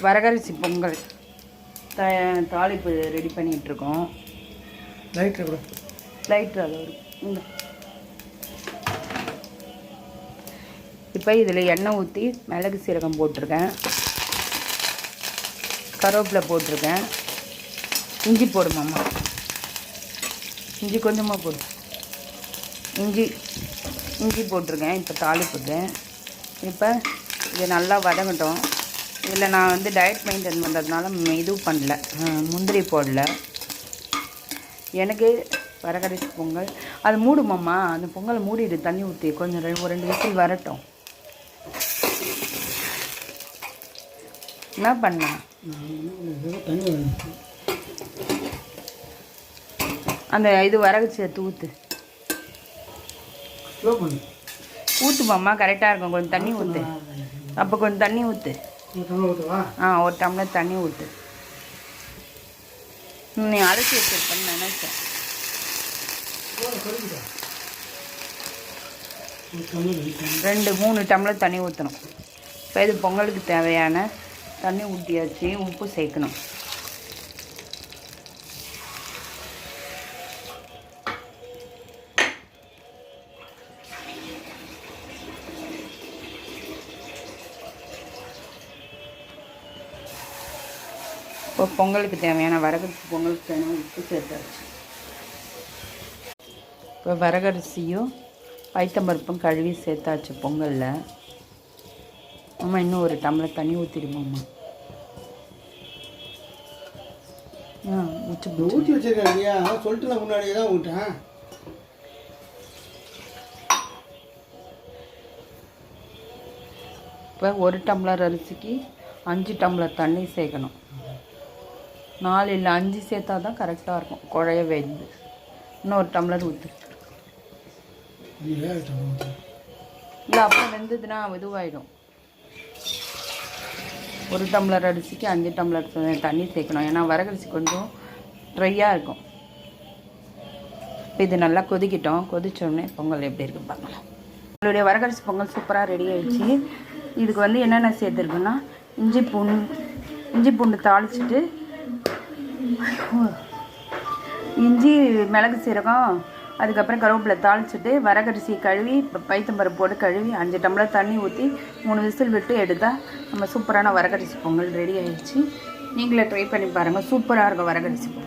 வரகரிசி பொங்கல் தாளிப்பு ரெடி பண்ணிகிட்ருக்கோம். லைட்டர் கூட லைட்ரு அது ஒரு இந்த இப்போ இதில் எண்ணெய் ஊற்றி மிளகு சீரகம் போட்டிருக்கேன், கருவேப்பிலை போட்டிருக்கேன். இஞ்சி போடுமாம்மா, இஞ்சி கொஞ்சமாக போடு. இஞ்சி போட்டிருக்கேன். இப்போ தாளிப்புட்டேன். இப்போ இதை நல்லா வதங்கட்டும். இதில் நான் வந்து டயட் மெயின்டைன் பண்ணுறதுனால இது பண்ணல, முந்திரி போடல. எனக்கு வரகரிசி பொங்கல் அது மூடுமாம்மா, அந்த பொங்கலை மூடிடு, தண்ணி ஊற்றி கொஞ்சம் ஒரு 2 விசில் வரட்டும். என்ன பண்ண அந்த இது வரகரிசி எடுத்து ஊற்று. ஊற்றுமாம்மா, கரெக்டாக இருக்கும். கொஞ்சம் தண்ணி ஊற்று. அப்போ கொஞ்சம் தண்ணி ஊற்று. ஒரு டம்ளர் தண்ணி ஊற்று. நீ அரைச்சி வச்சிருப்பேன்னு நினைச்சேன். 2-3 டம்ளர் தண்ணி ஊற்றணும். இப்போ இது பொங்கலுக்கு தேவையான தண்ணி ஊற்றியாச்சு. உப்பு சேர்க்கணும். இப்போ பொங்கலுக்கு தேவையான வரகரிசி பொங்கலுக்கு தேவையான உப்பு சேர்த்தாச்சு. இப்போ வரகரிசியும் பைத்தம்பருப்பும் கழுவி சேர்த்தாச்சு பொங்கலில். அம்மா இன்னும் ஒரு டம்ளர் தண்ணி ஊற்றிடுவோம்மா. ஊற்றி வச்சிருக்கேன் இல்லையா, சொல்லிட்டு நான் முன்னாடியே தான் ஊட்டேன். இப்போ 1 டம்ளர் அரிசிக்கு 5 டம்ளர் தண்ணி சேர்க்கணும். 4 இல்லை 5 சேர்த்தா தான் கரெக்டாக இருக்கும். குழைய வெந்து இன்னொரு டம்ளர் ஊற்று. இல்லை அப்புறம் வெந்ததுன்னா இதுவாகிடும். 1 டம்ளர் அரிசிக்கு 5 டம்ளர் தண்ணி சேர்க்கணும். ஏன்னா வரகரிசி கொஞ்சம் ட்ரையாக இருக்கும். இப்போ இது நல்லா கொதிக்கிட்டோம். கொதிச்சோடனே பொங்கல் எப்படி இருக்குன்னு பார்க்கலாம். நம்மளுடைய வரகரிசி பொங்கல் சூப்பராக ரெடி ஆகிடுச்சு. இதுக்கு வந்து என்னென்ன சேர்த்துருக்குன்னா இஞ்சி பூண்டு தாளிச்சிட்டு, இஞ்சி மிளகு சீரகம், அதுக்கப்புறம் கருவேப்பிலை தாளிச்சிட்டு, வரகரிசி கழுவி பைத்தம்பருப்பு போட்டு கழுவி 5 டம்ளர் தண்ணி ஊற்றி 3 விசில் விட்டு எடுத்தால் நம்ம சூப்பரான வரகரிசி பொங்கல் ரெடி ஆகிடுச்சு. நீங்களே ட்ரை பண்ணி பாருங்கள். சூப்பராக இருக்கும் வரகரிசி பொங்கல்.